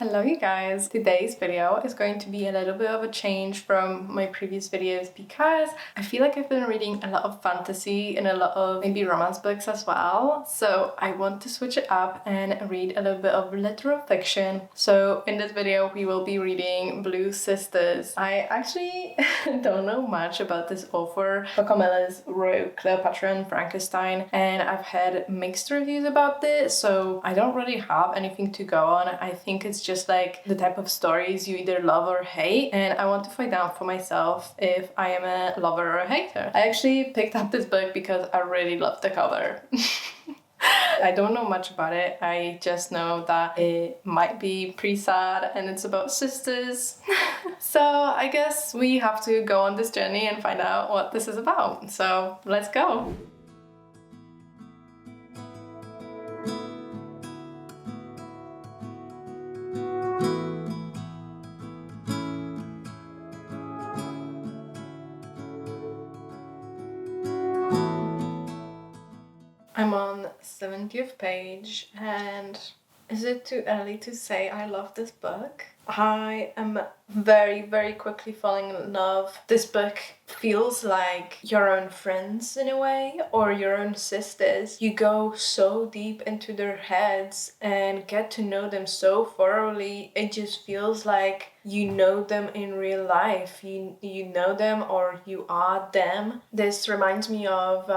Hello you guys! Today's video is going to be a little bit of a change from my previous videos because I feel like I've been reading a lot of fantasy and a lot of maybe romance books as well. So I want to switch it up and read a little bit of literal fiction. So in this video we will be reading Blue Sisters. I actually don't know much about this author. Coco wrote Cleopatra and Frankenstein and I've had mixed reviews about this, so I don't really have anything to go on. I think it's just like the type of stories you either love or hate, and I want to find out for myself if I am a lover or a hater. I actually picked up this book because I really love the cover. I don't know much about it. I just know that it might be pretty sad and it's about sisters. So I guess we have to go on this journey and find out what this is about. So let's go. I'm on 70th page, and is it too early to say I love this book? I am very quickly falling in love. This book feels like your own friends in a way, or your own sisters. You go so deep into their heads and get to know them so thoroughly. It just feels like you know them in real life. You know them, or you are them. This reminds me of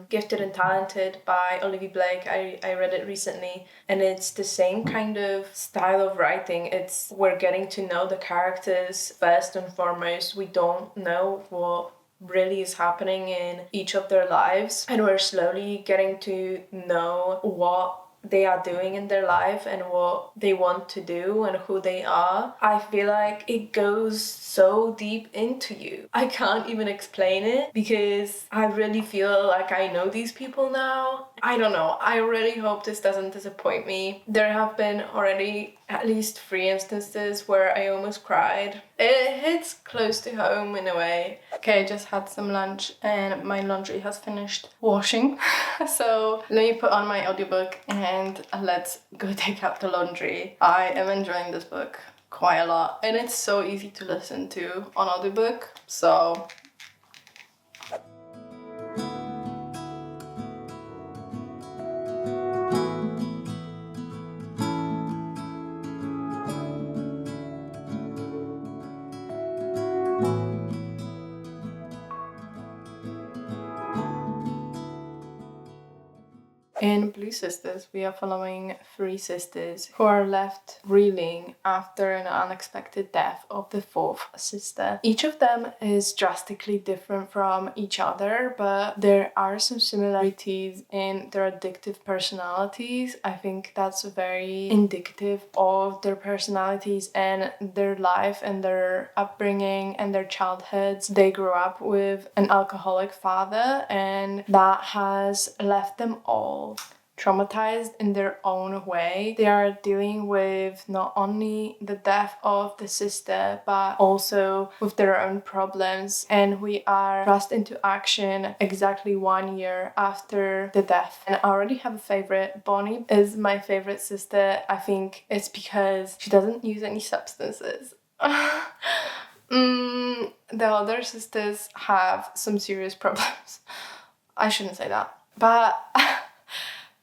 Gifted and Talented by Olivia Blake. I read it recently, and it's the same kind of style of writing. We're getting to know the characters first and foremost. We don't know what really is happening in each of their lives, and we're slowly getting to know what they are doing in their life and what they want to do and who they are. I feel like it goes so deep into you. I can't even explain it because I really feel like I know these people now. I don't know. I really hope this doesn't disappoint me. There have been already at least 3 instances where I almost cried. It hits close to home in a way. Okay, I just had some lunch and my laundry has finished washing. So let me put on my audiobook and let's go take out the laundry. I am enjoying this book quite a lot and it's so easy to listen to on audiobook, so in Blue Sisters, we are following 3 sisters who are left reeling after an unexpected death of the 4th sister. Each of them is drastically different from each other, but there are some similarities in their addictive personalities. I think that's very indicative of their personalities and their life and their upbringing and their childhoods. They grew up with an alcoholic father, and that has left them all traumatized in their own way. They are dealing with not only the death of the sister, but also with their own problems. And we are thrust into action exactly 1 year after the death. And I already have a favorite. Bonnie is my favorite sister. I think it's because she doesn't use any substances. The other sisters have some serious problems. I shouldn't say that. But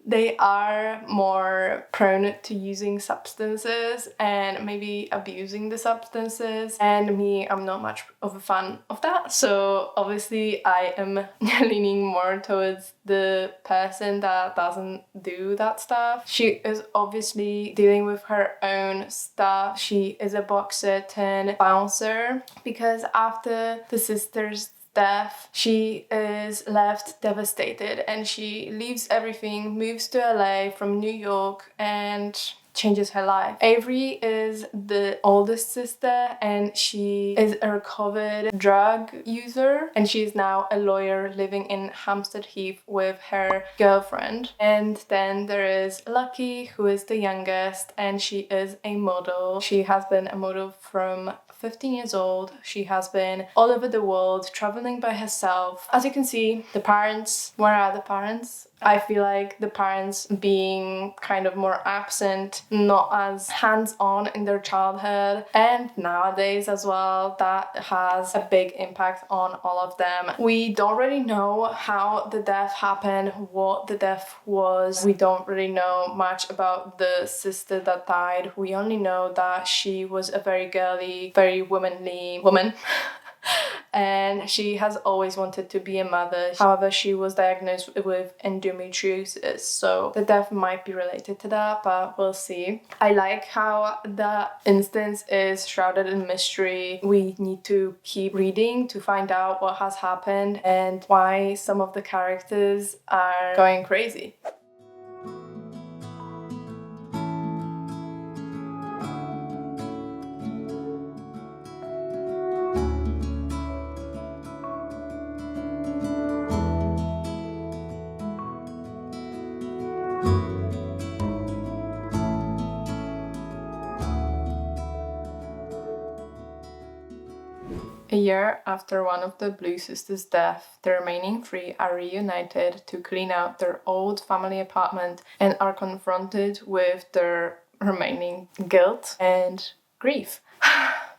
they are more prone to using substances and maybe abusing the substances. And me, I'm not much of a fan of that. So obviously I am leaning more towards the person that doesn't do that stuff. She is obviously dealing with her own stuff. She is a boxer turned bouncer because after the sisters' death, she is left devastated and she leaves everything, moves to LA from New York and changes her life. Avery is the oldest sister and she is a recovered drug user, and she is now a lawyer living in Hampstead Heath with her girlfriend. And then there is Lucky, who is the youngest, and she is a model. She has been a model from 15 years old. She has been all over the world, traveling by herself. As you can see, the parents, where are the parents? I feel like the parents being kind of more absent, not as hands-on in their childhood, and nowadays as well, that has a big impact on all of them. We don't really know how the death happened, what the death was. We don't really know much about the sister that died. We only know that she was a very girly, very womanly woman. And she has always wanted to be a mother. However, she was diagnosed with endometriosis, so the death might be related to that, but we'll see. I like how the instance is shrouded in mystery. We need to keep reading to find out what has happened and why some of the characters are going crazy. A year after one of the Blue sisters' death, the remaining three are reunited to clean out their old family apartment and are confronted with their remaining guilt and grief.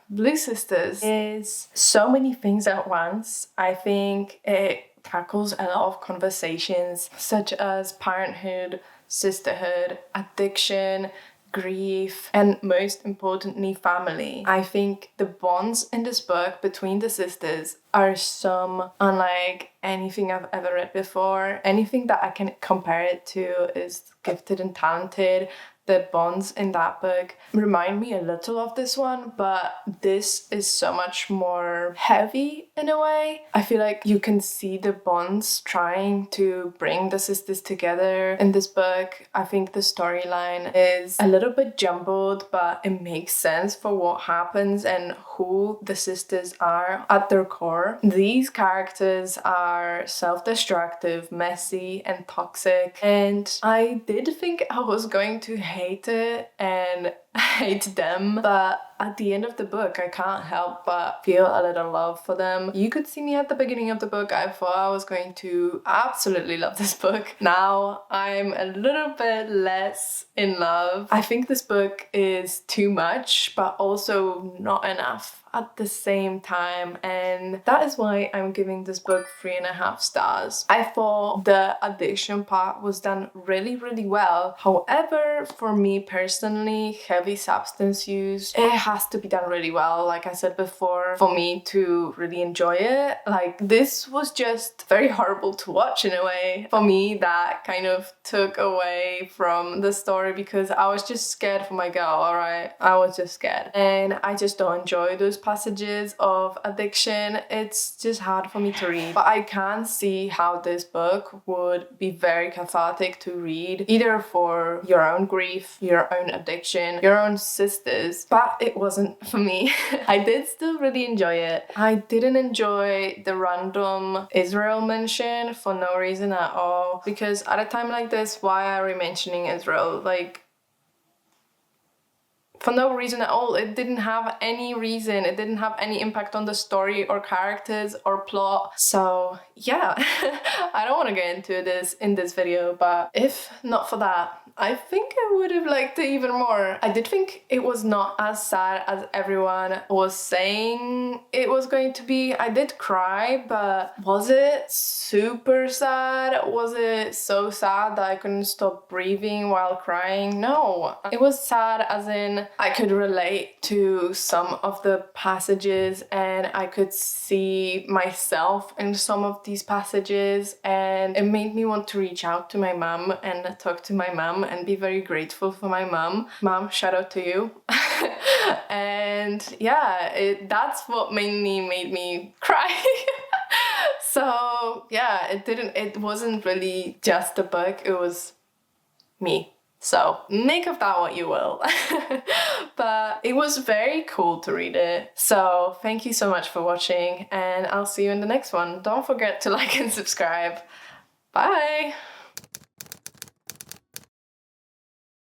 Blue Sisters is so many things at once. I think it tackles a lot of conversations such as parenthood, sisterhood, addiction, grief, and most importantly, family. I think the bonds in this book between the sisters are some unlike anything I've ever read before. Anything that I can compare it to is Gifted and Talented. The bonds in that book remind me a little of this one, but this is so much more heavy in a way. I feel like you can see the bonds trying to bring the sisters together in this book. I think the storyline is a little bit jumbled, but it makes sense for what happens and who the sisters are at their core. These characters are self-destructive, messy, and toxic, and I did think I was going to hate it and hate them, but at the end of the book I can't help but feel a little love for them. You could see me at the beginning of the book, I thought I was going to absolutely love this book. Now I'm a little bit less in love. I think this book is too much, but also not enough at the same time, and that is why I'm giving this book 3.5 stars. I thought the addiction part was done really, really well. However, for me personally, heavy substance use, it has to be done really well, like I said before, for me to really enjoy it. Like, this was just very horrible to watch in a way. For me, that kind of took away from the story because I was just scared for my girl, alright? I was just scared. And I just don't enjoy those passages of addiction. It's just hard for me to read. But I can see how this book would be very cathartic to read, either for your own grief, your own addiction, your own sisters, but it wasn't for me. I did still really enjoy it. I didn't enjoy the random Israel mention for no reason at all, because at a time like this, why are we mentioning Israel? Like, for no reason at all. It didn't have any reason. It didn't have any impact on the story or characters or plot. So yeah, I don't want to get into this in this video, but if not for that, I think I would have liked it even more. I did think it was not as sad as everyone was saying it was going to be. I did cry, but was it super sad? Was it so sad that I couldn't stop breathing while crying? No. It was sad as in I could relate to some of the passages and I could see myself in some of these passages, and it made me want to reach out to my mom and talk to my mom and be very grateful for my mom. Mom, shout out to you. And yeah, that's what mainly made me cry. So yeah, it wasn't really just a book, it was me. So make of that what you will. But it was very cool to read it. So thank you so much for watching, and I'll see you in the next one. Don't forget to like and subscribe. Bye!